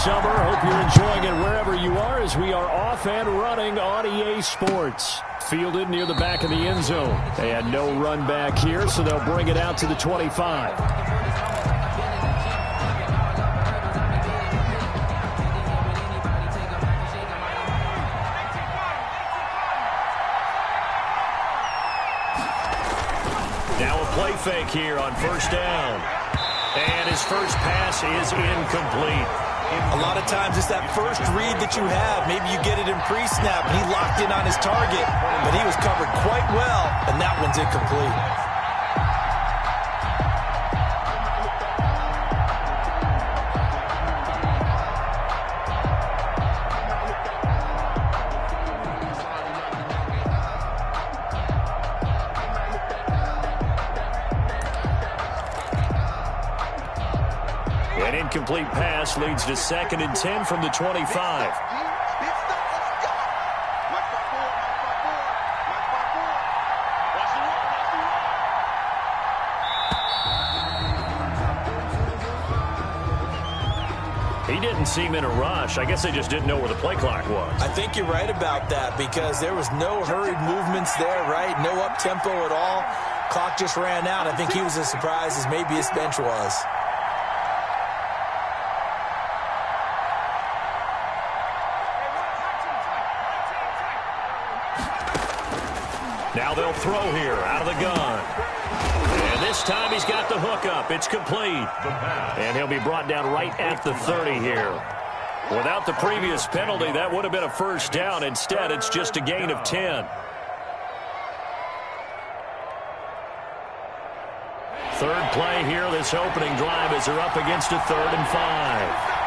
summer. Hope you're enjoying it wherever you are as we are off and running on EA Sports. Fielded near the back of the end zone. They had no run back here, so they'll bring it out to the 25. Now a play fake here on first down. And his first pass is incomplete. A lot of times it's that first read that you have. Maybe you get it in pre-snap, and he locked in on his target, but he was covered quite well, and that one's incomplete. An incomplete pass leads to 2nd and 10 from the 25. He didn't seem in a rush. I guess they just didn't know where the play clock was. I think you're right about that because there was no hurried movements there, right? No up-tempo at all. Clock just ran out. I think he was as surprised as maybe his bench was. Now they'll throw here out of the gun. And this time he's got the hook up. It's complete. And he'll be brought down right at the 30 here. Without the previous penalty, that would have been a first down. Instead, it's just a gain of 10. Third play here, this opening drive as they're up against a 3rd and 5.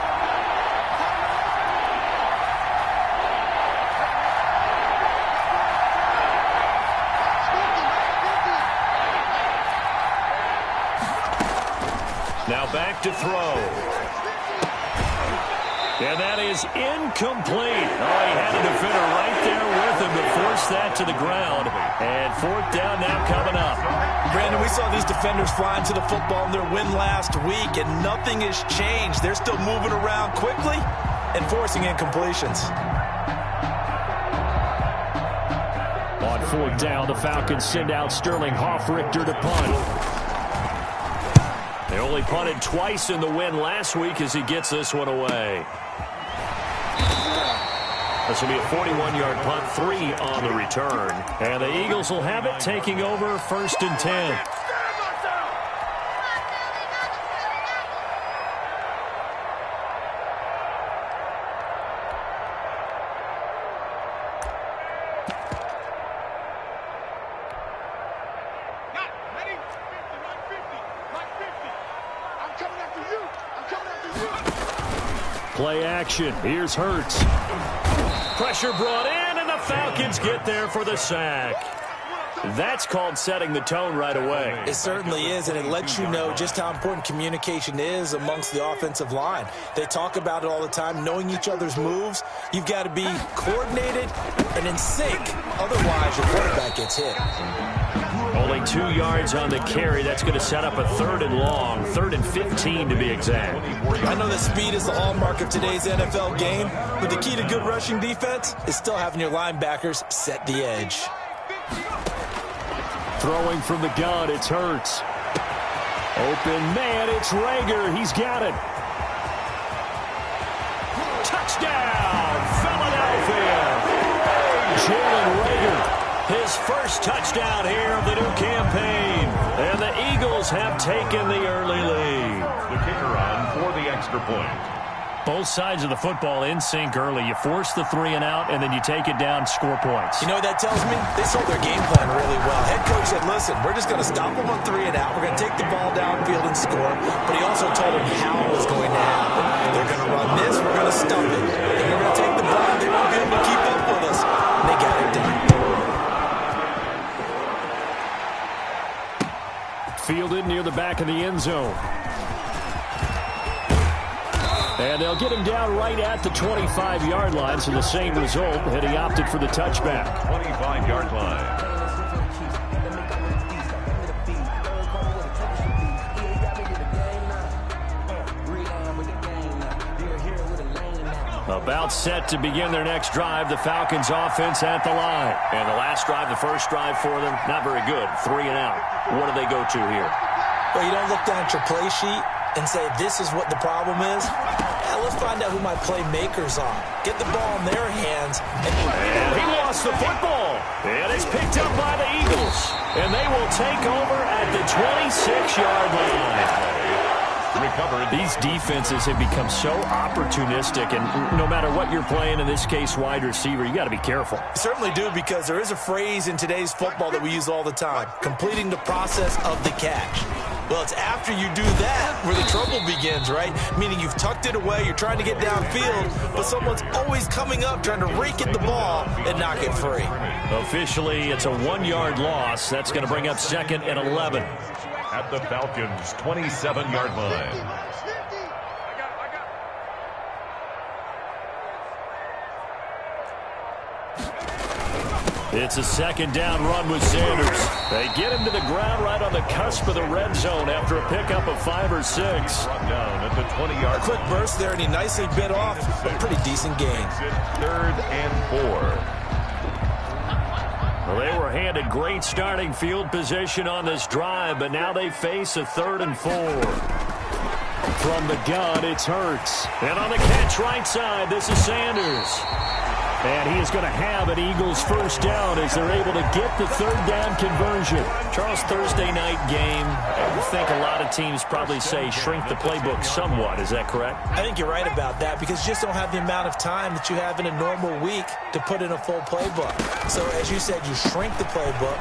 Now back to throw. And that is incomplete. Oh, he had a defender right there with him to force that to the ground. And 4th down now coming up. Brandon, we saw these defenders flying to the football in their win last week, and nothing has changed. They're still moving around quickly and forcing incompletions. On 4th down, the Falcons send out Sterling Hoffrichter to punt. They only punted twice in the win last week as he gets this one away. This will be a 41-yard punt, 3 on the return. And the Eagles will have it, taking over 1st and 10. Play action. Here's Hurts. Pressure brought in, and the Falcons get there for the sack. That's called setting the tone right away. It certainly is, and it lets you know just how important communication is amongst the offensive line. They talk about it all the time, knowing each other's moves. You've got to be coordinated and in sync. Otherwise, your quarterback gets hit. Only 2 yards on the carry. That's going to set up a 3rd and long, 3rd and 15 to be exact. I know that speed is the hallmark of today's NFL game, but the key to good rushing defense is still having your linebackers set the edge. Throwing from the gun, it's Hurts. Open man, it's Rager. He's got it. Touchdown, Philadelphia. Jalen Rager. His first touchdown here of the new campaign. And the Eagles have taken the early lead. The kicker on for the extra point. Both sides of the football in sync early. You force the 3 and out, and then you take it down, score points. You know what that tells me? They sold their game plan really well. Head coach said, listen, we're just going to stop them on 3 and out. We're going to take the ball downfield and score. But he also told them how it was going to happen. They're going to run this. We're going to stump it. And we're going to take the ball. They won't be able to keep up with us. And they got it done. Fielded near the back of the end zone. And they'll get him down right at the 25-yard line, so the same result, and he opted for the touchback. 25-yard line. About set to begin their next drive, the Falcons offense at the line. And the last drive, the first drive for them, not very good. 3 and out. What do they go to here? Well, you don't look down at your play sheet and say, this is what the problem is. Let's find out who my playmakers are. Get the ball in their hands. And he lost the football. And it's picked up by the Eagles. And they will take over at the 26-yard line. Recovered. These defenses have become so opportunistic, and no matter what you're playing, in this case wide receiver, you got to be careful. You certainly do, because there is a phrase in today's football that we use all the time: completing the process of the catch. Well, it's after you do that where the trouble begins, right? Meaning you've tucked it away, you're trying to get downfield, but someone's always coming up trying to rake at the ball and knock it free. Officially, it's a 1-yard loss. That's going to bring up 2nd and 11. At the Falcons' 27-yard line. It's a 2nd down run with Sanders. They get him to the ground right on the cusp of the red zone after a pickup of 5 or 6. Down at the 20-yard. Quick burst there, and he nicely bit off a pretty decent gain. 3rd and 4. Well, they were handed great starting field position on this drive, but now they face a 3rd and 4. From the gun, it's Hurts. And on the catch right side, this is Sanders. And he is going to have an Eagles first down as they're able to get the 3rd down conversion. Charles, Thursday night game, I think a lot of teams probably say shrink the playbook somewhat. Is that correct? I think you're right about that, because you just don't have the amount of time that you have in a normal week to put in a full playbook. So, as you said, you shrink the playbook,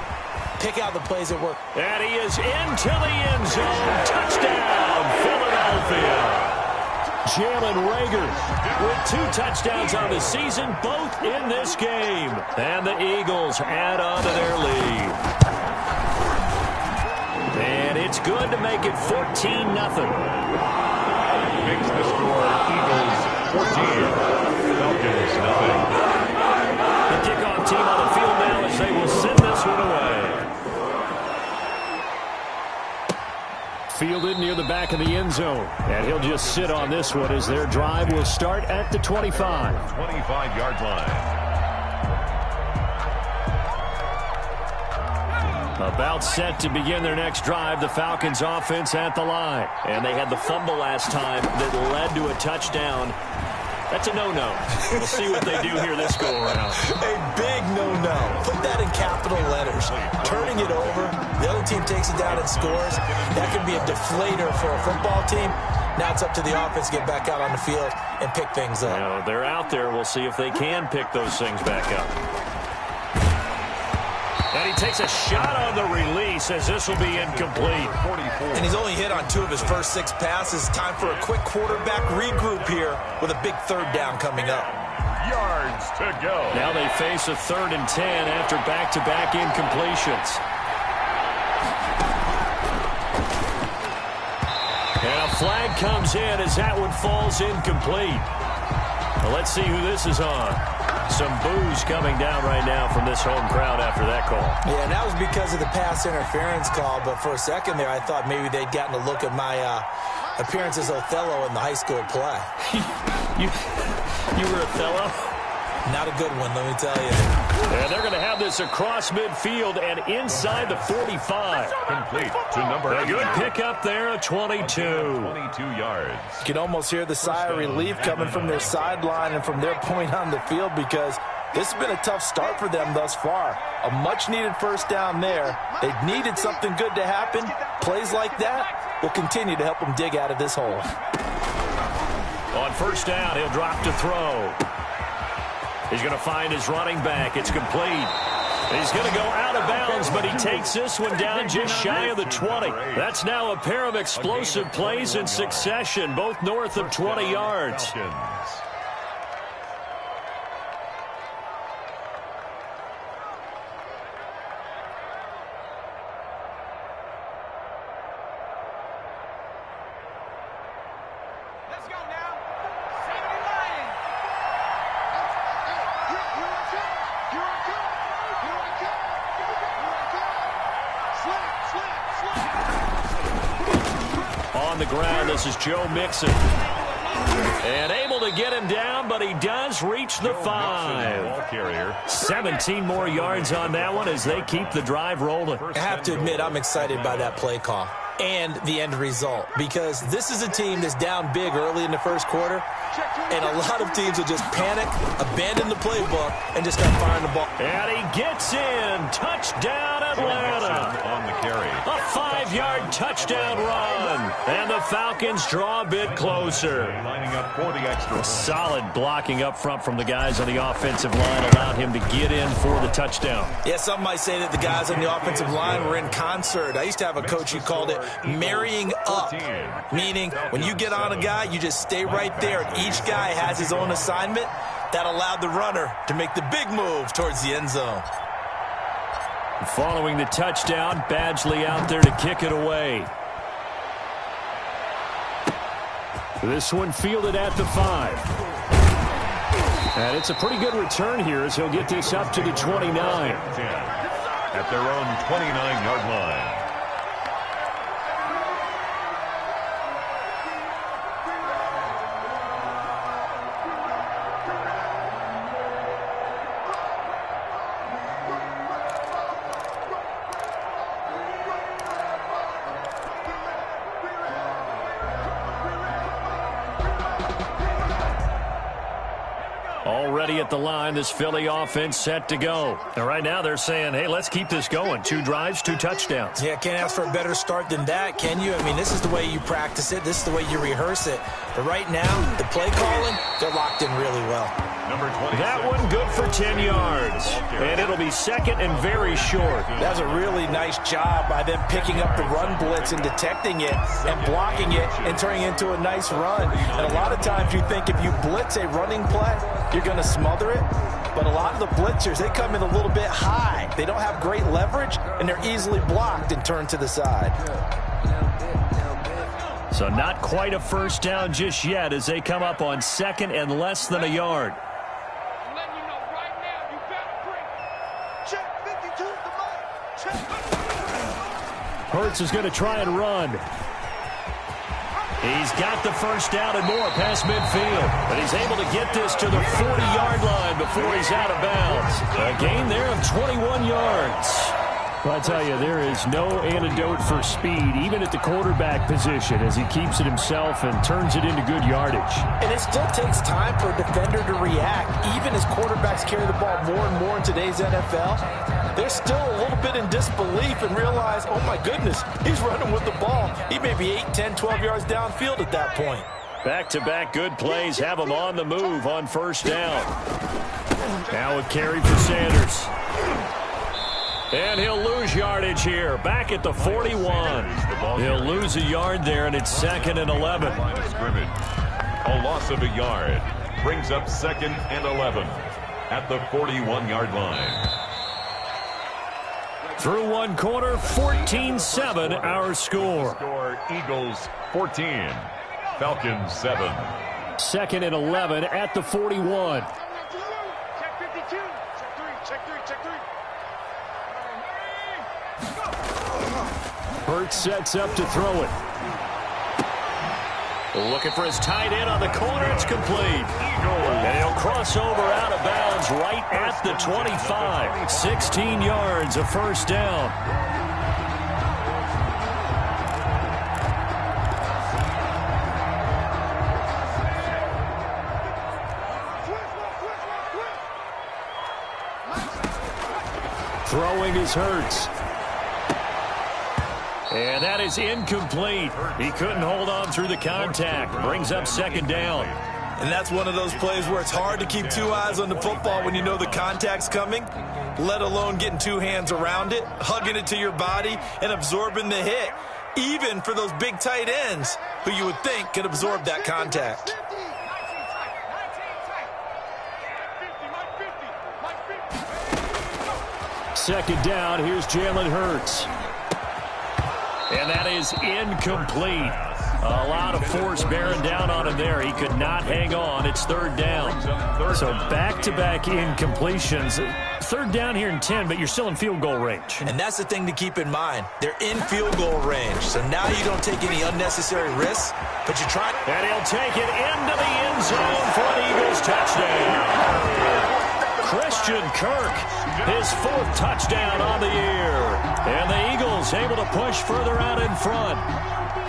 pick out the plays that work. And he is into the end zone. Touchdown, Philadelphia. Jalen Reagor with 2 touchdowns on the season, both in this game. And the Eagles add on to their lead. And it's good to make it 14-0. Makes the score Eagles 14. Falcons nothing. The kickoff team on the field now as they will send this one away. Fielded near the back of the end zone. And he'll just sit on this one as their drive will start at the 25. 25-yard line. About set to begin their next drive, the Falcons offense at the line. And they had the fumble last time that led to a touchdown. That's a no-no. We'll see what they do here this go-around. A big no-no. Put that in capital letters. Turning it over, the other team takes it down and scores. That could be a deflator for a football team. Now it's up to the offense to get back out on the field and pick things up. You know, they're out there. We'll see if they can pick those things back up. And he takes a shot on the release as this will be incomplete. And he's only hit on 2 of his first 6 passes. Time for a quick quarterback regroup here with a big 3rd down coming up. Yards to go. Now they face a 3rd and 10 after back-to-back incompletions. And a flag comes in as that one falls incomplete. Well, let's see who this is on. Some boos coming down right now from this home crowd after that call. Yeah, and that was because of the pass interference call. But for a second there, I thought maybe they'd gotten a look at my appearance as Othello in the high school play. you were Othello? Not a good one, let me tell you. And they're going to have this across midfield and inside the 45. Complete to number 8. A good pickup there at 22. 22 yards. You can almost hear the sigh of relief coming from their sideline and from their point on the field, because this has been a tough start for them thus far. A much-needed first down there. They needed something good to happen. Plays like that will continue to help them dig out of this hole. On first down, he'll drop to throw. He's going to find his running back. It's complete. He's going to go out of bounds, but he takes this one down just shy of the 20. That's now a pair of explosive plays in succession, both north of 20 yards. On the ground, this is Joe Mixon. And able to get him down, but he does reach the 5. 17 more yards on that one as they keep the drive rolling. I have to admit, I'm excited by that play call and the end result, because this is a team that's down big early in the first quarter, and a lot of teams will just panic, abandon the playbook, and just start firing the ball. And he gets in. Touchdown, Atlanta. On the carry. A 5-yard touchdown run. And the Falcons draw a bit closer. Lining up for the extra. Solid blocking up front from the guys on the offensive line allowed him to get in for the touchdown. Yeah, some might say that the guys on the offensive line were in concert. I used to have a coach who called it marrying up, meaning when you get on a guy, you just stay right there. Each guy has his own assignment. That allowed the runner to make the big move towards the end zone. Following the touchdown, Badgley out there to kick it away. This one fielded at the 5. And it's a pretty good return here as he'll get this up to the 29. 10 at their own 29-yard line. Already at the line, this Philly offense set to go. And right now they're saying, hey, let's keep this going. 2 drives, 2 touchdowns. Yeah, can't ask for a better start than that, can you? I mean, this is the way you practice it. This is the way you rehearse it. But right now, the play calling, they're locked in really well. Number 26. That one good for 10 yards. And it'll be second and very short. That was a really nice job by them picking up the run blitz and detecting it and blocking it and turning it into a nice run. And a lot of times you think if you blitz a running play, you're going to smother it. But a lot of the blitzers, they come in a little bit high. They don't have great leverage, and they're easily blocked and turned to the side. So not quite a first down just yet as they come up on second and less than a yard. Hurts is going to try and run. He's got the first down and more past midfield. But he's able to get this to the 40-yard line before he's out of bounds. A gain there of 21 yards. Well, I tell you, there is no antidote for speed, even at the quarterback position, as he keeps it himself and turns it into good yardage. And it still takes time for a defender to react. Even as quarterbacks carry the ball more and more in today's NFL, they're still a little bit in disbelief and realize, oh my goodness, he's running with the ball. He may be 8, 10, 12 yards downfield at that point. Back-to-back good plays have him on the move on first down. Now a carry for Sanders. And he'll lose yardage here. Back at the 41. He'll lose a yard there, and it's second and 11. Line of scrimmage. A loss of a yard. Brings up second and 11 at the 41-yard line. Through one quarter, 14-7 our score. Eagles 14. Falcons 7. Second and 11 at the 41. Check 52. Check 3. Hurts sets up to throw it. Looking for his tight end on the corner. It's complete. And he'll cross over out of bounds right at the 25. 16 yards, a first down. Throwing is Hurts. And that is incomplete. He couldn't hold on through the contact. Brings up second down. And that's one of those plays where it's hard to keep 2 eyes on the football when you know the contact's coming, let alone getting 2 hands around it, hugging it to your body, and absorbing the hit, even for those big tight ends who you would think could absorb that contact. Second down, here's Jalen Hurts. And that is incomplete. A lot of force bearing down on him there. He could not hang on. It's third down. So back-to-back incompletions. Third down here in 10, but you're still in field goal range. And that's the thing to keep in mind. They're in field goal range. So now you don't take any unnecessary risks, but you try. And he'll take it into the end zone for an Eagles touchdown. Christian Kirk, his 4th touchdown on the year. And the Eagles able to push further out in front.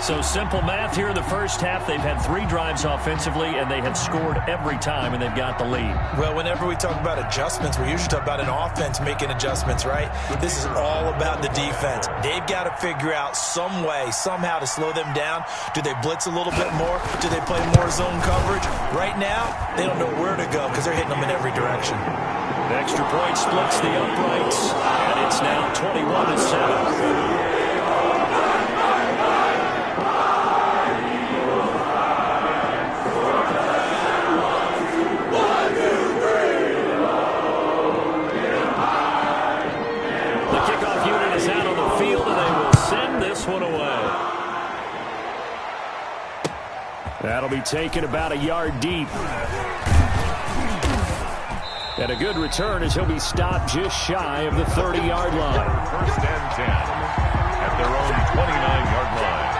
So simple math here in the first half. They've had 3 drives offensively, and they have scored every time, and they've got the lead. Well, whenever we talk about adjustments, we usually talk about an offense making adjustments, right? This is all about the defense. They've got to figure out some way, somehow to slow them down. Do they blitz a little bit more? Do they play more zone coverage? Right now, they don't know where to go because they're hitting them in every direction. The extra point splits the uprights, and it's now 21-7. One away. That'll be taken about a yard deep. And a good return as he'll be stopped just shy of the 30-yard line. First and 10 at their own 29-yard line.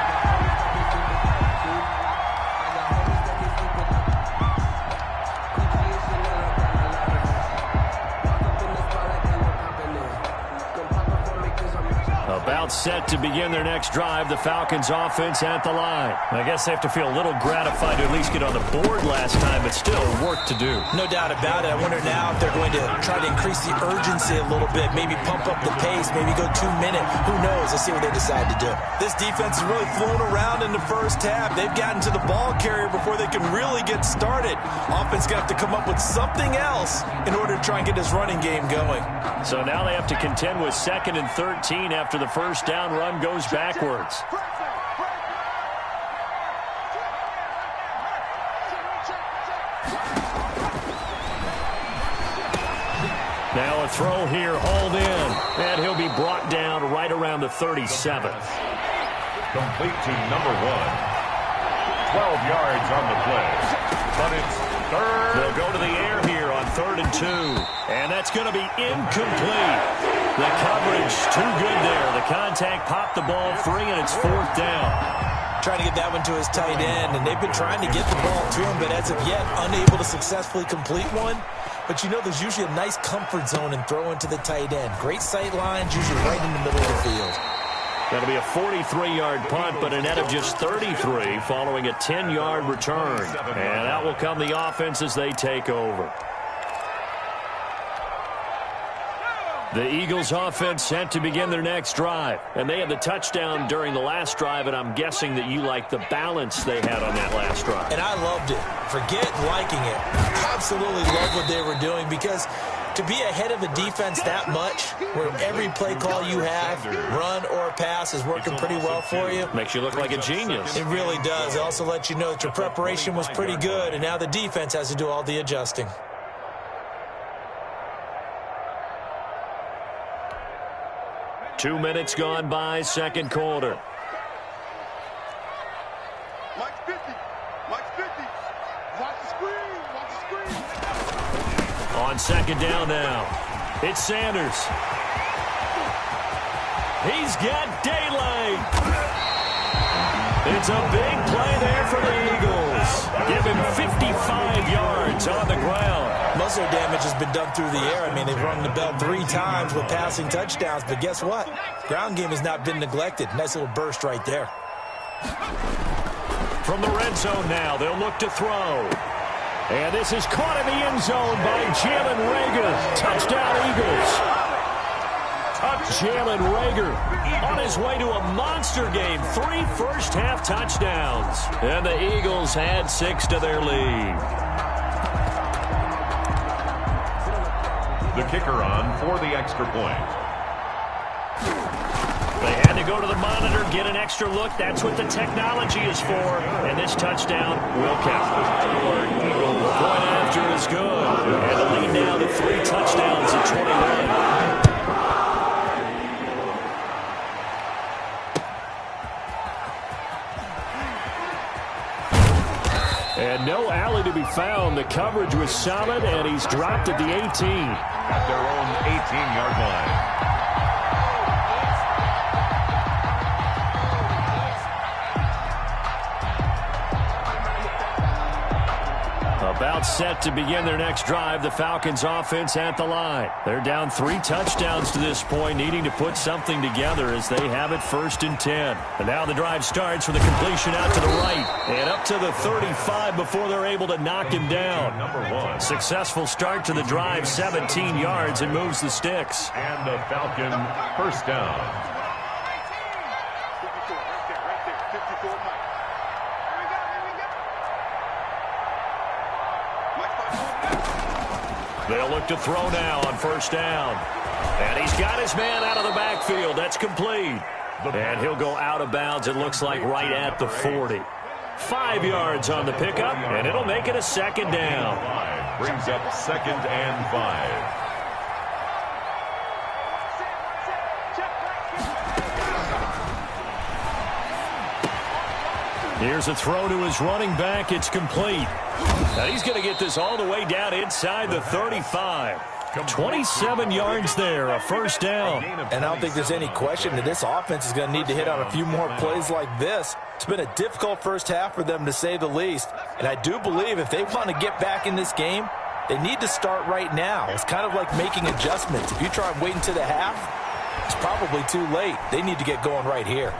About set to begin their next drive, the Falcons offense at the line. I guess they have to feel a little gratified to at least get on the board last time, but still work to do. No doubt about it. I wonder now if they're going to try to increase the urgency a little bit, maybe pump up the pace, maybe go 2 minutes. Who knows? Let's see what they decide to do. This defense is really flown around in the first half. They've gotten to the ball carrier before they can really get started. Offense got to come up with something else in order to try and get this running game going. So now they have to contend with 2nd and 13 after the first down run goes backwards. Now a throw here, hauled in, and he'll be brought down right around the 37th. Complete to number 1. 12 yards on the play, but it's third. They'll go to the air here on 3rd and 2, and that's going to be incomplete. The coverage too good there. The contact popped the ball free, and it's 4th down. Trying to get that one to his tight end, and they've been trying to get the ball to him, but as of yet, unable to successfully complete one. But you know there's usually a nice comfort zone in throwing to the tight end. Great sight lines, usually right in the middle of the field. That'll be a 43-yard punt, but a net of just 33 following a 10-yard return. And out will come the offense as they take over. The Eagles offense set to begin their next drive. And they had the touchdown during the last drive, and I'm guessing that you like the balance they had on that last drive. And I loved it. Forget liking it. Absolutely love what they were doing, because to be ahead of a defense that much, where every play call you have, run or pass, is working pretty well for you. Makes you look like a genius. It really does. It also lets you know that your preparation was pretty good, and now the defense has to do all the adjusting. Two minutes gone by, second quarter. Mike's 50. Mike's 50. Watch the screen. Watch the screen. On second down now, it's Sanders. He's got daylight. It's a big play there for the Eagles. Give him 55 yards on the ground. Most of their damage has been done through the air. I mean, they've rung the bell 3 times with passing touchdowns, but guess what? Ground game has not been neglected. Nice little burst right there. From the red zone now, they'll look to throw. And this is caught in the end zone by Jalen Reagor. Touchdown, Eagles. Jalen Reagor on his way to a monster game. 3 first-half touchdowns. And the Eagles add 6 to their lead. The kicker on for the extra point. They had to go to the monitor, get an extra look. That's what the technology is for. And this touchdown will count. Point after is good. And the lead now to 3 touchdowns at 21. to be found. The coverage was solid, and he's dropped at the 18. At their own 18-yard line. About set to begin their next drive, the Falcons offense at the line. They're down 3 touchdowns to this point, needing to put something together as they have it 1st and 10. And now the drive starts with a completion out to the right and up to the 35 before they're able to knock him down. Number 1. Successful start to the drive, 17 yards, and moves the sticks. And the Falcon first down. 54, right there, 54, Mike. They'll look to throw now on 1st down. And he's got his man out of the backfield. That's complete. And he'll go out of bounds, it looks like, right at the 40. 5 yards on the pickup, and it'll make it a 2nd down. Brings up 2nd and 5. Here's a throw to his running back. It's complete. Now he's going to get this all the way down inside the 35. 27 yards there, a 1st down. And I don't think there's any question that this offense is going to need to hit on a few more plays like this. It's been a difficult first half for them, to say the least. And I do believe if they want to get back in this game, they need to start right now. It's kind of like making adjustments. If you try and wait until the half, it's probably too late. They need to get going right here.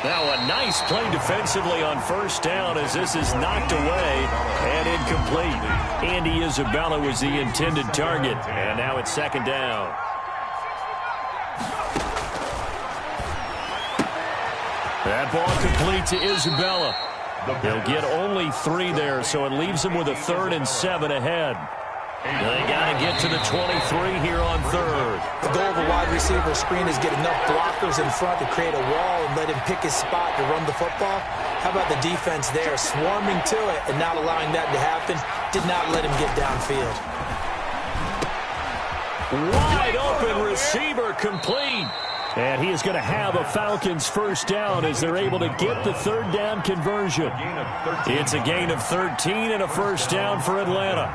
Now a nice play defensively on 1st down as this is knocked away and incomplete. Andy Isabella was the intended target, and now it's 2nd down. That ball complete to Isabella. He'll get only 3 there, so it leaves him with a 3rd and 7 ahead. They got to get to the 23 here on 3rd. The goal of a wide receiver screen is get enough blockers in front to create a wall and let him pick his spot to run the football. How about the defense there, swarming to it and not allowing that to happen? Did not let him get downfield. Wide open receiver, complete. And he is going to have a Falcons 1st down as they're able to get the 3rd down conversion. It's a gain of 13 and a 1st down for Atlanta.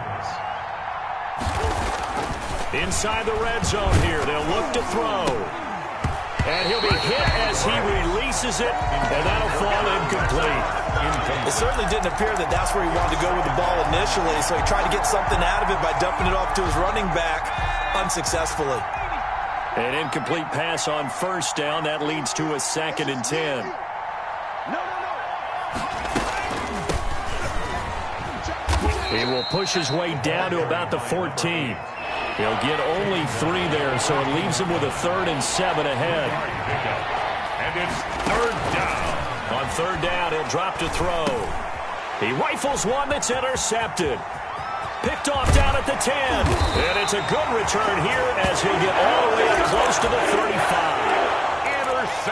Inside the red zone here, they'll look to throw. And he'll be hit as he releases it, and that'll fall incomplete. It certainly didn't appear that that's where he wanted to go with the ball initially, so he tried to get something out of it by dumping it off to his running back unsuccessfully. An incomplete pass on 1st down. That leads to a 2nd and 10. He will push his way down to about the 14. He'll get only 3 there, so it leaves him with a 3rd and 7 ahead. And it's 3rd down. On 3rd down, he'll drop to throw. He rifles one that's intercepted. Picked off down at the 10. And it's a good return here as he'll get all the way up close to the 35.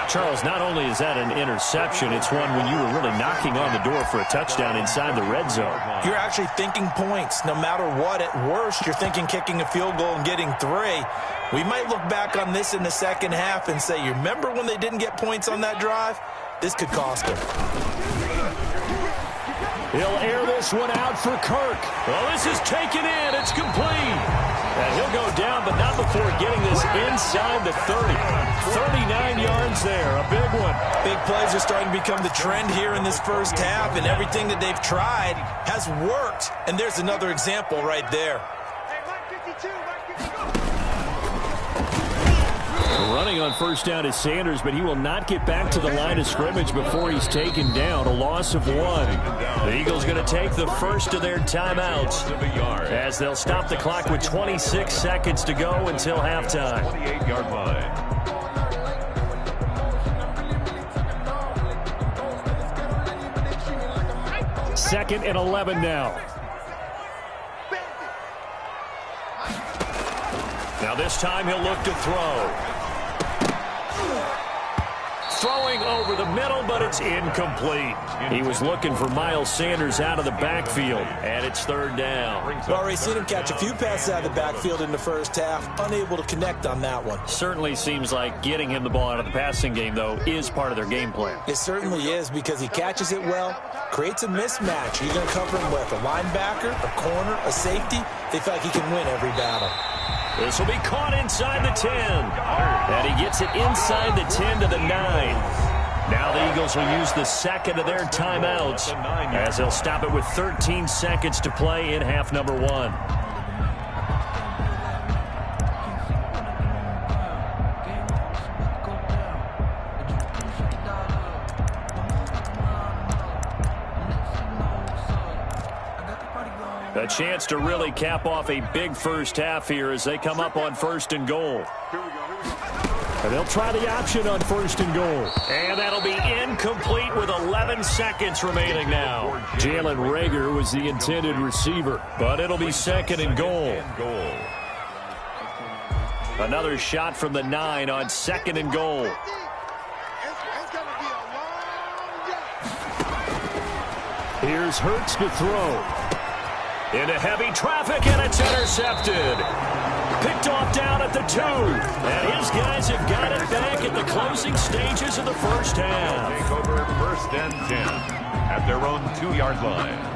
Charles, not only is that an interception, it's one when you were really knocking on the door for a touchdown inside the red zone. You're actually thinking points. No matter what, at worst, you're thinking kicking a field goal and getting 3. We might look back on this in the 2nd half and say, you remember when they didn't get points on that drive? This could cost them. He'll air this one out for Kirk. Well, this is taken in. It's complete. And he'll go down, but not before getting this inside the 30. 39 yards there, a big one. Big plays are starting to become the trend here in this first half, and everything that they've tried has worked. And there's another example right there. Hey, Mike 52, Mike 52. Running on 1st down is Sanders, but he will not get back to the line of scrimmage before he's taken down. A loss of 1. The Eagles going to take the first of their timeouts as they'll stop the clock with 26 seconds to go until halftime. 28-yard line. Second and 11 now. Now this time he'll look to throw. throwing over the middle, but it's incomplete. He was looking for Miles Sanders out of the backfield, and it's third down. We've already seen him catch a few passes out of the backfield in the first half, unable to connect on that one. Certainly seems like getting him the ball out of the passing game, though, is part of their game plan. It certainly is, because he catches it well, creates a mismatch. You're going to cover him with a linebacker, a corner, a safety. They feel like he can win every battle. This will be caught inside the 10. And he gets it inside the 10 to the 9. Now the Eagles will use the second of their timeouts as they'll stop it with 13 seconds to play in half number 1. A chance to really cap off a big first half here as they come up on first and goal. And they'll try the option on first and goal. And that'll be incomplete with 11 seconds remaining now. Jalen Reagor was the intended receiver, but it'll be second and goal. Another shot from the 9 on second and goal. Here's Hurts to throw. Into heavy traffic, and it's intercepted. Picked off down at the 2. And his guys have got it back at the closing stages of the first half. Take over first and 10 at their own 2-yard line.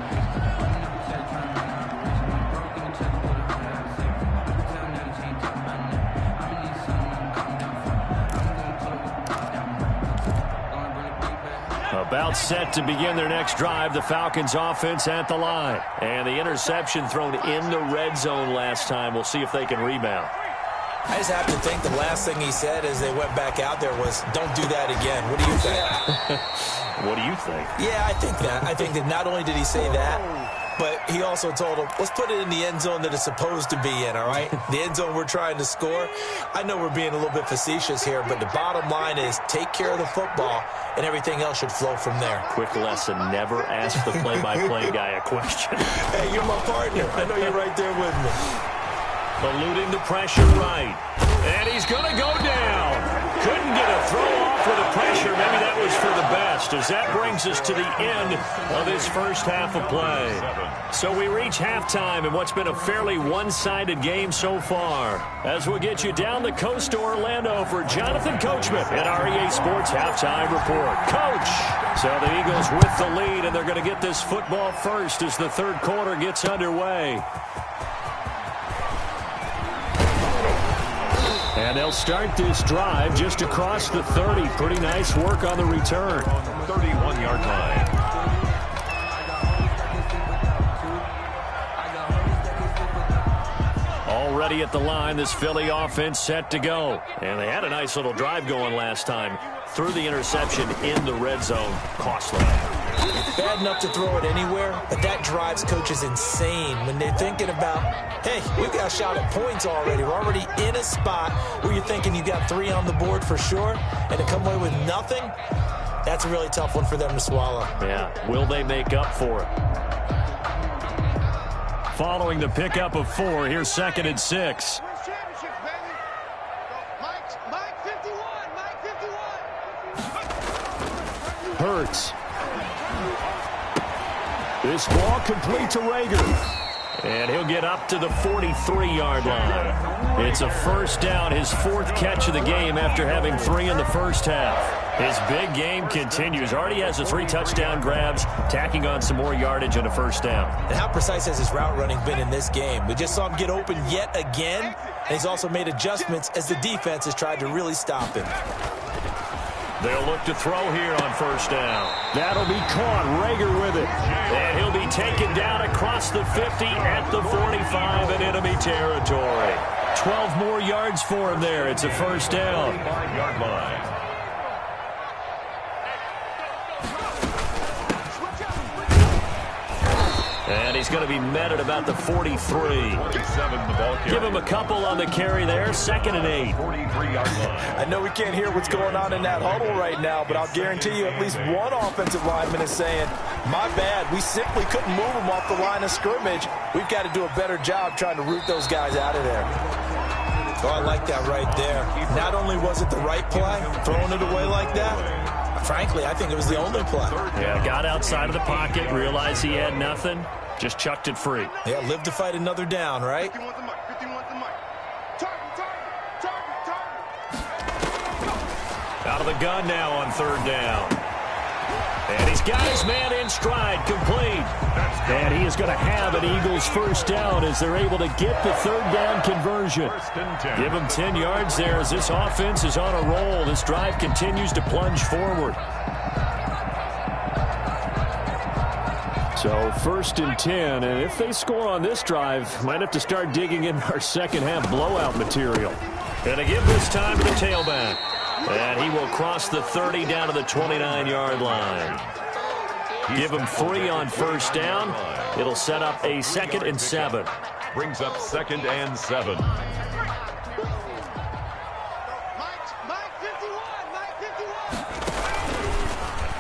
About set to begin their next drive, the Falcons offense at the line. And the interception thrown in the red zone last time. We'll see if they can rebound. I just have to think the last thing he said as they went back out there was, don't do that again. What do you think? What do you think? Yeah, I think that. I think that not only did he say that, but he also told him, let's put it in the end zone that it's supposed to be in, all right? The end zone we're trying to score. I know we're being a little bit facetious here, but the bottom line is take care of the football, and everything else should flow from there. Quick lesson, never ask the play-by-play guy a question. Hey, you're my partner. I know you're right there with me. Eluding the pressure right. And he's going to go down. Couldn't get a throw off with the pressure. Maybe that was for the best, as that brings us to the end of this first half of play. So we reach halftime in what's been a fairly one-sided game so far. As we'll get you down the coast to Orlando for Jonathan Coachman in our EA Sports Halftime Report. Coach! So the Eagles with the lead, and they're going to get this football first as the third quarter gets underway. And they'll start this drive just across the 30. Pretty nice work on the return. 31-yard line. Already at the line, this Philly offense set to go. And they had a nice little drive going last time. Threw the interception in the red zone. Costly. Bad enough to throw it anywhere, but that drives coaches insane when they're thinking about, hey, we've got a shot at points already. We're already in a spot where you're thinking you got 3 on the board for sure, and to come away with nothing, that's a really tough one for them to swallow. Yeah, will they make up for it? Following the pickup of 4, here's second and 6. Hurts. This ball complete to Reagor. And he'll get up to the 43-yard line. It's a first down, his 4th catch of the game after having 3 in the first half. His big game continues. Already has the 3 touchdown grabs, tacking on some more yardage and a first down. And how precise has his route running been in this game? We just saw him get open yet again, and he's also made adjustments as the defense has tried to really stop him. They'll look to throw here on first down. That'll be caught. Reagor with it. And he'll be taken down across the 50 at the 45 in enemy territory. 12 more yards for him there. It's a first down. 5-yard line. And he's going to be met at about the 43. 47, the ball carrier. Give him a couple on the carry there. Second and 8. 43-yard line. I know we can't hear what's going on in that huddle right now, but I'll guarantee you at least one offensive lineman is saying, my bad, we simply couldn't move them off the line of scrimmage. We've got to do a better job trying to root those guys out of there. Oh, I like that right there. Not only was it the right play, throwing it away like that, frankly, I think it was the only play. Yeah, got outside of the pocket, realized he had nothing, just chucked it free. Yeah, live to fight another down, right? 51's the mic. 51's the mic. Target. Out of the gun now on third down. And he's got his man in stride, complete. And he is going to have an Eagles first down as they're able to get the third down conversion. Give him 10 yards there as this offense is on a roll. This drive continues to plunge forward. So first and 10, and if they score on this drive, might have to start digging in our second half blowout material. Going to give this time to the tailback. And he will cross the 30 down to the 29-yard line. Give him 3 on first down. It'll set up a 2nd and 7. Brings up 2nd and 7.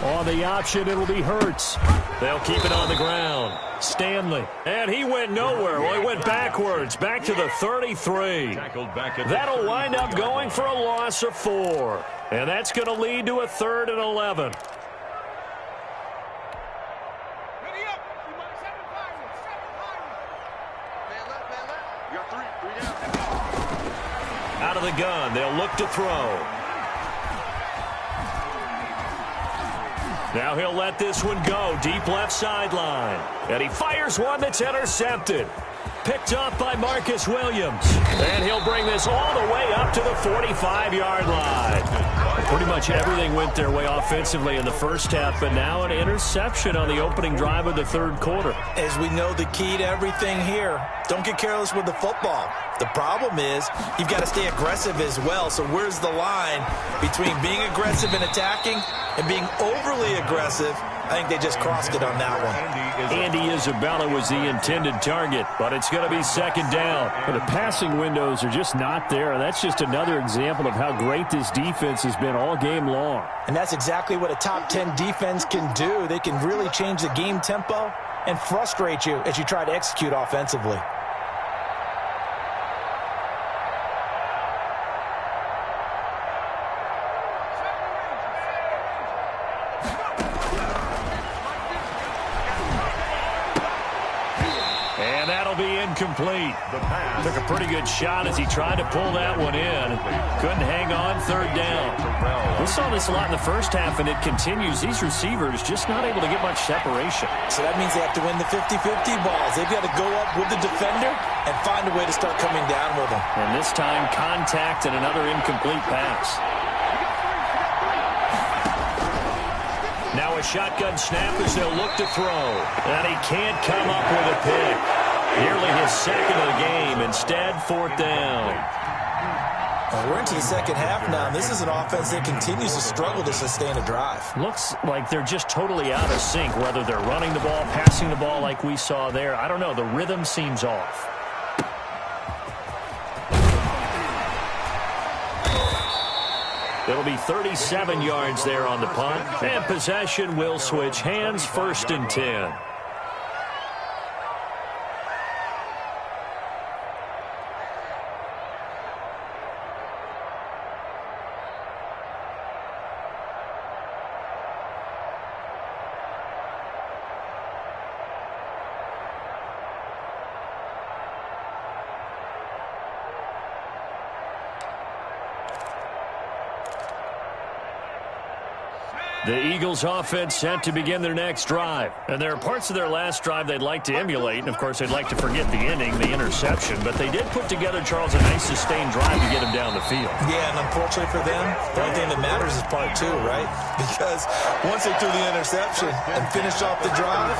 On the option, it'll be Hurts. They'll keep it on the ground. Stanley. And he went nowhere. Well, he went backwards. Back to the 33. That'll wind up going for a loss of 4. And that's going to lead to a 3rd and 11. Out of the gun. They'll look to throw. Now he'll let this one go. Deep left sideline. And he fires one that's intercepted. Picked off by Marcus Williams. And he'll bring this all the way up to the 45-yard line. Pretty much everything went their way offensively in the first half, but now an interception on the opening drive of the third quarter. As we know, the key to everything here, don't get careless with the football. The problem is you've got to stay aggressive as well. So where's the line between being aggressive and attacking and being overly aggressive? I think they just crossed it on that one. Andy Isabella was the intended target, but it's going to be 2nd down. The passing windows are just not there. That's just another example of how great this defense has been all game long. And that's exactly what a top 10 defense can do. They can really change the game tempo and frustrate you as you try to execute offensively. Complete. Took a pretty good shot as he tried to pull that one in. Couldn't hang on 3rd down. We saw this a lot in the first half, and it continues. These receivers just not able to get much separation. So that means they have to win the 50-50 balls. They've got to go up with the defender and find a way to start coming down with them. And this time, contact and another incomplete pass. Now a shotgun snap as they'll look to throw. And he can't come up with a pick. Nearly his 2nd of the game. Instead, 4th down. Well, we're into the second half now. This is an offense that continues to struggle to sustain a drive. Looks like they're just totally out of sync, whether they're running the ball, passing the ball like we saw there. I don't know. The rhythm seems off. It'll be 37 yards there on the punt. And possession will switch hands, 1st and 10. The Eagles offense set to begin their next drive. And there are parts of their last drive they'd like to emulate. And, of course, they'd like to forget the ending, the interception. But they did put together, Charles, a nice sustained drive to get him down the field. Yeah, and unfortunately for them, the only thing that matters is part 2, right? Because once they threw the interception and finished off the drive,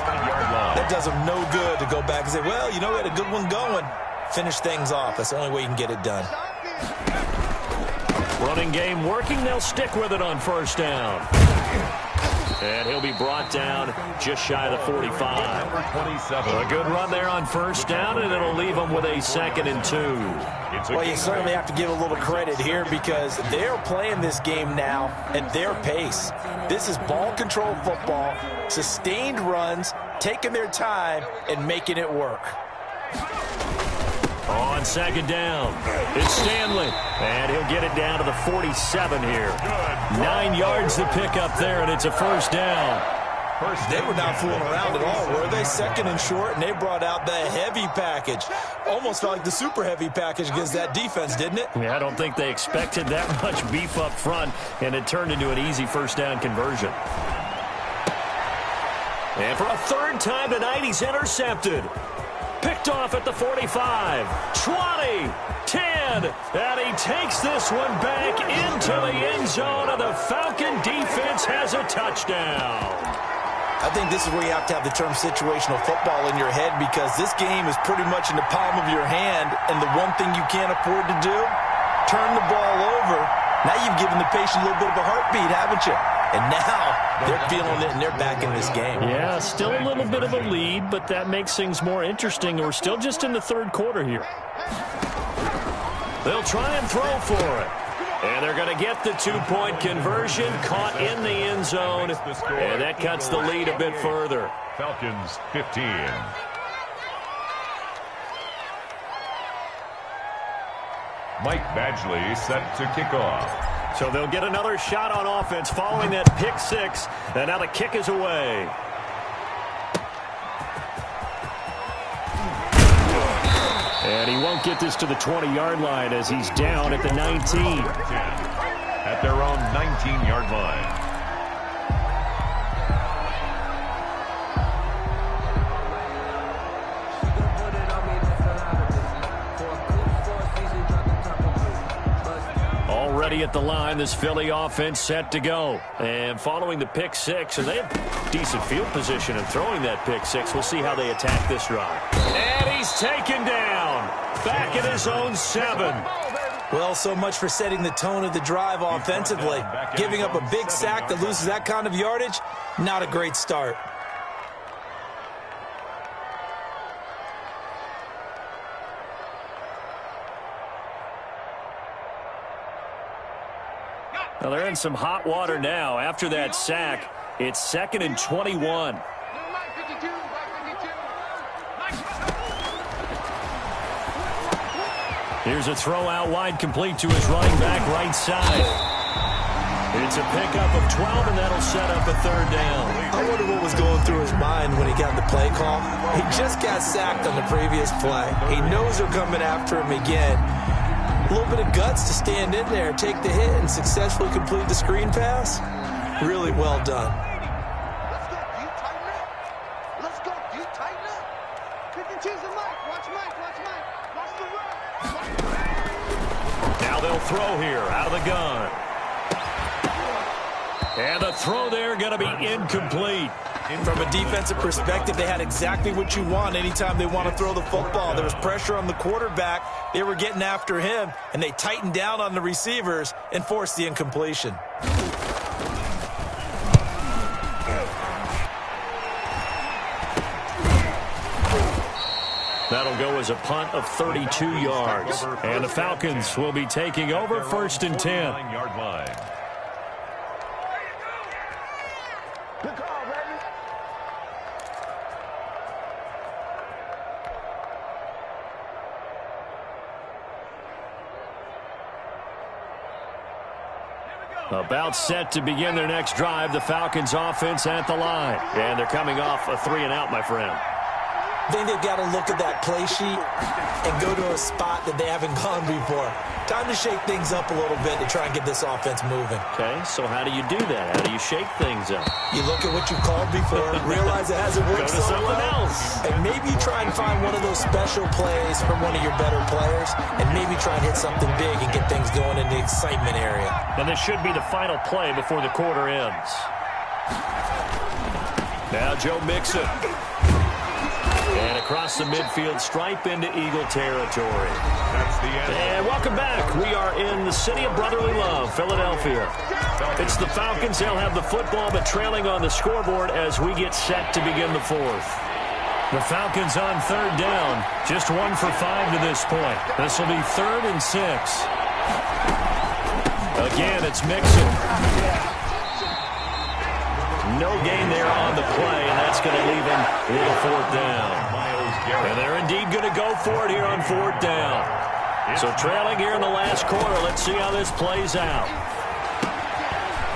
that does them no good to go back and say, well, you know, we had a good one going. Finish things off. That's the only way you can get it done. Running game working. They'll stick with it on 1st down. And he'll be brought down just shy of the 45. A good run there on 1st down, and it'll leave them with a 2nd and 2. Well, you certainly have to give a little credit here because they're playing this game now at their pace. This is ball control football, sustained runs, taking their time, and making it work. On second down, it's Stanley. And he'll get it down to the 47 here. 9 yards to pick up there, and it's a first down. They were not fooling around at all, were they? Second and short, and they brought out the heavy package. Almost felt like the super heavy package against that defense, didn't it? Yeah, I don't think they expected that much beef up front, and it turned into an easy first down conversion. And for a third time tonight, he's intercepted. Picked off at the 45, 20, 10, and he takes this one back into the end zone, and the Falcon defense has a touchdown. I think this is where you have to have the term situational football in your head, because this game is pretty much in the palm of your hand, and the one thing you can't afford to do, turn the ball over. Now you've given the patient a little bit of a heartbeat, haven't you? And now they're feeling it, and they're back in this game. Yeah, still a little bit of a lead, but that makes things more interesting. We're still just in the third quarter here. They'll try and throw for it. And they're going to get the two-point conversion, caught in the end zone, and that cuts the lead a bit further. Falcons 15. Mike Badgley set to kick off. So they'll get another shot on offense following that pick six, and now the kick is away. And he won't get this to the 20-yard line as he's down at the 19. At their own 19-yard line. Already at the line, this Philly offense set to go. And following the pick six, and they have decent field position in throwing that pick six. We'll see how they attack this drive. And he's taken down. Back at his own 7. Well, so much for setting the tone of the drive offensively. Giving up a big sack that loses that kind of yardage, not a great start. Well, they're in some hot water now. After that sack, it's 2nd and 21. Here's a throw out wide, complete to his running back right side. It's a pickup of 12, and that'll set up a third down. I wonder what was going through his mind when he got the play call. He just got sacked on the previous play. He knows they're coming after him again. A little bit of guts to stand in there, take the hit, and successfully complete the screen pass. Really well done. Let's go. Do you tighten up? Let's go. Do you tighten up? Pick and choose the Mike. Watch Mike. Watch Mike. Watch the run. Now they'll throw here out of the gun. And the throw there going to be incomplete. From a defensive perspective, they had exactly what you want anytime they want to throw the football. There was pressure on the quarterback. They were getting after him, and they tightened down on the receivers and forced the incompletion. That'll go as a punt of 32 yards. And the Falcons will be taking over 1st and 10. 9-yard line. About set to begin their next drive, the Falcons offense at the line. And they're coming off a 3-and-out, my friend. I think they've got to look at that play sheet and go to a spot that they haven't gone before. Time to shake things up a little bit to try and get this offense moving. Okay, so how do you do that? How do you shake things up? You look at what you called before, realize it hasn't worked Go to so something well, else. and maybe try and find one of those special plays from one of your better players, and maybe try and hit something big and get things going in the excitement area. And this should be the final play before the quarter ends. Now Joe Mixon. And across the midfield stripe into Eagle territory. That's the end. And welcome back. We are in the city of brotherly love, Philadelphia. It's the Falcons. They'll have the football, but trailing on the scoreboard as we get set to begin the fourth. The Falcons on third down. Just 1 for 5 to this point. This will be 3rd and 6. Again, it's Mixon. No gain there on the play, and that's going to leave him with a 4th down. Miles And they're indeed going to go for it here on 4th down. So trailing here in the last quarter. Let's see how this plays out.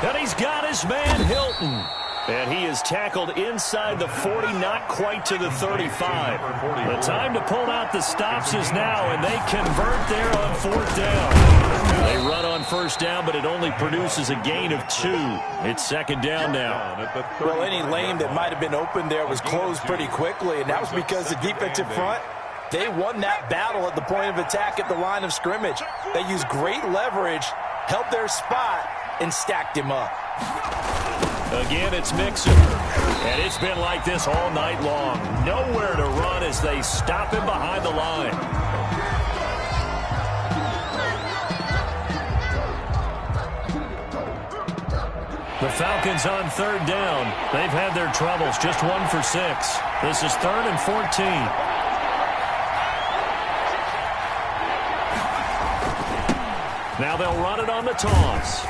And he's got his man, Hilton. And he is tackled inside the 40, not quite to the 35. The time to pull out the stops is now, and they convert there on 4th down. They run on 1st down, but it only produces a gain of 2. It's 2nd down now. Well, any lane that might have been open there was closed pretty quickly, and that was because the defensive front, they won that battle at the point of attack at the line of scrimmage. They used great leverage, held their spot, and stacked him up. Again, it's Mixon. And it's been like this all night long. Nowhere to run as they stop him behind the line. The Falcons on 3rd down. They've had their troubles. Just 1 for 6. This is 3rd and 14. Now they'll run it on the toss.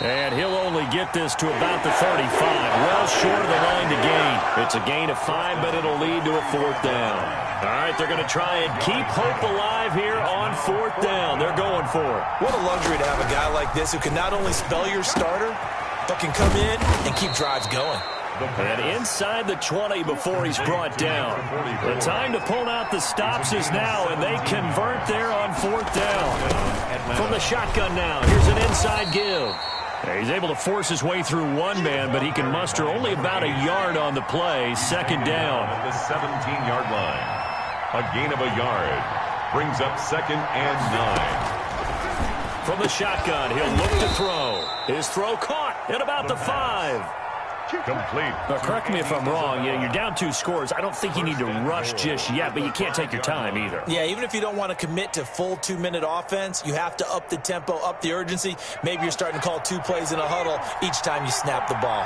And he'll only get this to about the 35. Well short of the line to gain. It's a gain of 5, but it'll lead to a 4th down. All right, they're going to try and keep hope alive here on 4th down. They're going for it. What a luxury to have a guy like this who can not only spell your starter, but can come in and keep drives going. And inside the 20 before he's brought down. The time to pull out the stops is now, and they convert there on 4th down. From the shotgun now, here's an inside give. He's able to force his way through one man, but he can muster only about a yard on the play. 2nd down. At the 17-yard line. A gain of a yard. Brings up 2nd and 9. From the shotgun, he'll look to throw. His throw caught at about the 5. Complete. Now, correct me if I'm wrong. You're down 2 scores. I don't think you need to rush just yet, but you can't take your time either. Yeah, even if you don't want to commit to full 2-minute offense, you have to up the tempo, up the urgency. Maybe you're starting to call 2 plays in a huddle each time you snap the ball.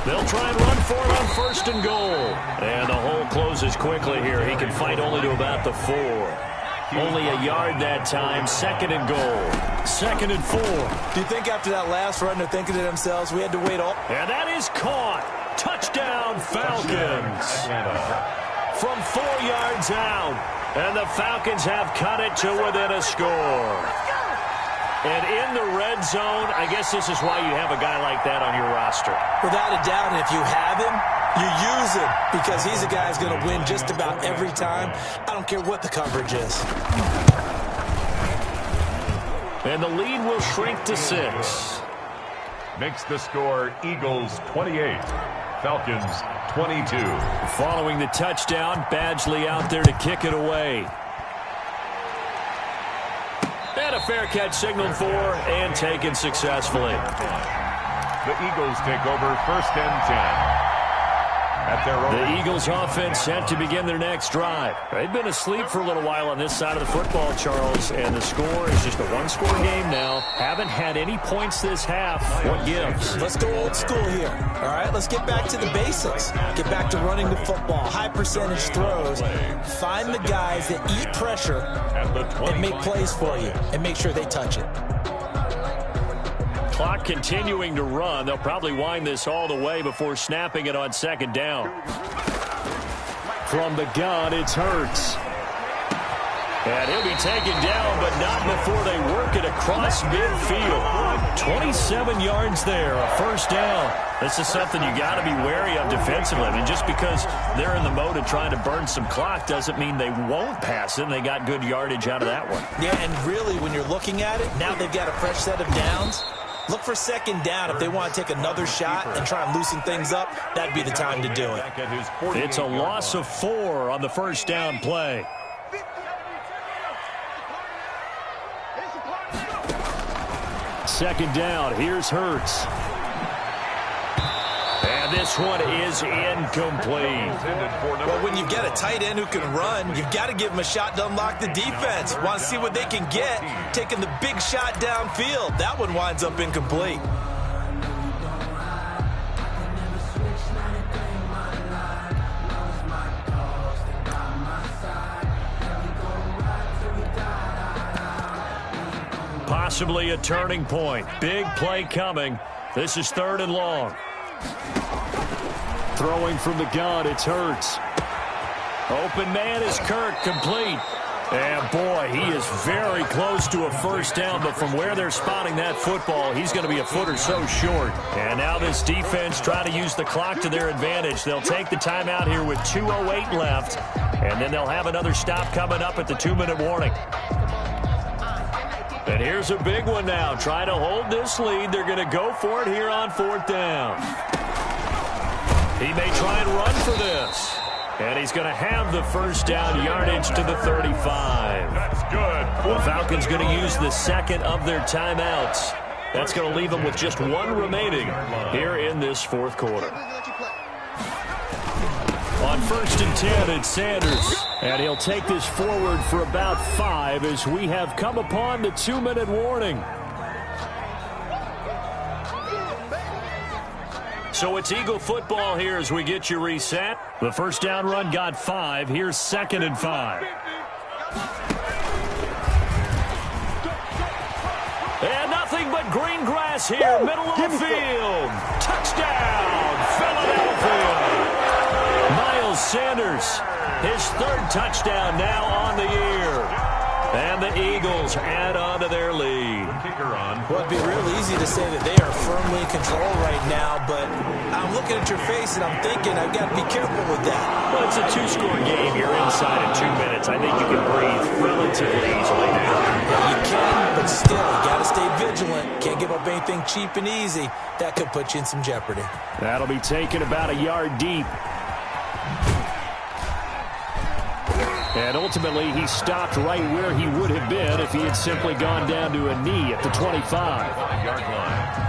They'll try and run for it on 1st and goal. And the hole closes quickly here. He can fight only to about the 4. Only a yard that time. 2nd and goal. 2nd and 4. Do you think after that last run they're thinking to themselves, we had to wait all... And that is caught. Touchdown, Falcons. From 4 yards out. And the Falcons have cut it to within a score. And in the red zone, I guess this is why you have a guy like that on your roster. Without a doubt, and if you have him, you use him because he's a guy who's going to win just about every time. I don't care what the coverage is. And the lead will shrink to 6. Makes the score Eagles 28, Falcons 22. Following the touchdown, Badgley out there to kick it away. And a fair catch signaled for and taken successfully. The Eagles take over 1st and 10. At their own. The Eagles offense set to begin their next drive. They've been asleep for a little while on this side of the football, Charles, and the score is just a 1-score game now. Haven't had any points this half. What gives? Let's go old school here. All right, let's get back to the basics. Get back to running the football, high percentage throws. Find the guys that eat pressure and make plays for you and make sure they touch it. Clock continuing to run. They'll probably wind this all the way before snapping it on 2nd down. From the gun, it's Hurts. And he'll be taken down, but not before they work it across midfield. 27 yards there, a 1st down. This is something you got to be wary of defensively. I mean, just because they're in the mode of trying to burn some clock doesn't mean they won't pass it, and they got good yardage out of that one. Yeah, and really, when you're looking at it, now they've got a fresh set of downs. Look for 2nd down. If they want to take another shot and try and loosen things up, that'd be the time to do it. It's a loss of 4 on the 1st down play. Second down. Here's Hurts. And this one is incomplete. Well, when you've got a tight end who can run, you've got to give him a shot to unlock the defense. Want to see what they can get, taking the big shot downfield. That one winds up incomplete. Possibly a turning point. Big play coming. This is 3rd and long. Throwing from the gun, it's Hurts. Open man is Kirk, complete. And, boy, he is very close to a first down, but from where they're spotting that football, he's going to be a foot or so short. And now this defense try to use the clock to their advantage. They'll take the timeout here with 2:08 left, and then they'll have another stop coming up at the 2-minute warning. And here's a big one now. Trying to hold this lead. They're going to go for it here on 4th down. He may try and run for this. And he's going to have the first down, yardage to the 35. That's good. The Falcons going to use the second of their timeouts. That's going to leave them with just one remaining here in this fourth quarter. On 1st and 10, it's Sanders. And he'll take this forward for about 5 as we have come upon the 2-minute warning. So it's Eagle football here as we get you reset. The first down run got 5. Here's 2nd and 5. And nothing but green grass here, middle of the field. Touchdown, Philadelphia. Miles Sanders, his 3rd touchdown now on the year. And the Eagles add on to their lead. Well, it'd be real easy to say that they are firmly in control right now, but I'm looking at your face and I'm thinking I've got to be careful with that. Well, it's a 2-score game. You're inside in 2 minutes. I think you can breathe relatively easily now. Yeah, you can, but still, you got to stay vigilant. Can't give up anything cheap and easy. That could put you in some jeopardy. That'll be taken about a yard deep. And ultimately, he stopped right where he would have been if he had simply gone down to a knee at the 25-yard line.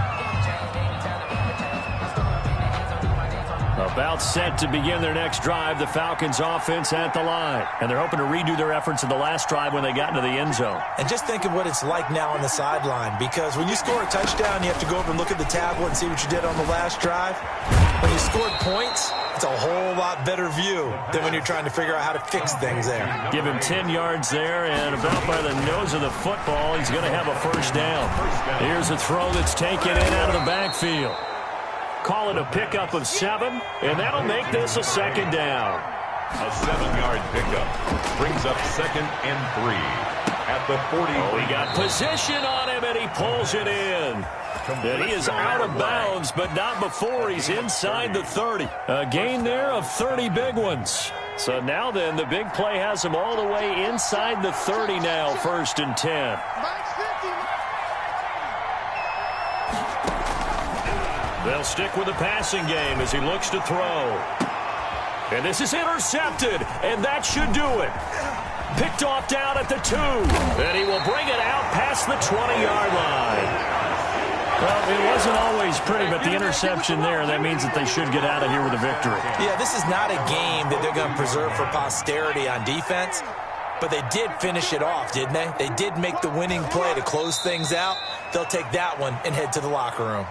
About set to begin their next drive, the Falcons offense at the line. And they're hoping to redo their efforts in the last drive when they got into the end zone. And just think of what it's like now on the sideline, because when you score a touchdown, you have to go over and look at the tablet and see what you did on the last drive. When you scored points, it's a whole lot better view than when you're trying to figure out how to fix things there. Give him 10 yards there, and about by the nose of the football, he's going to have a first down. Here's a throw that's taken in out of the backfield. Call it a pickup of 7, and that'll make this a 2nd down. A 7-yard pickup brings up 2nd and 3 at the 40. Oh, he got position on him, and he pulls it in. And he is out of bounds, but not before he's inside the 30. A gain there of 30 big ones. So now then, the big play has him all the way inside the 30 now, 1st and 10. They'll stick with the passing game as he looks to throw. And this is intercepted, and that should do it. Picked off down at the 2, and he will bring it out past the 20-yard line. Well, it wasn't always pretty, but the interception there, that means that they should get out of here with a victory. Yeah, this is not a game that they're going to preserve for posterity on defense, but they did finish it off, didn't they? They did make the winning play to close things out. They'll take that one and head to the locker room.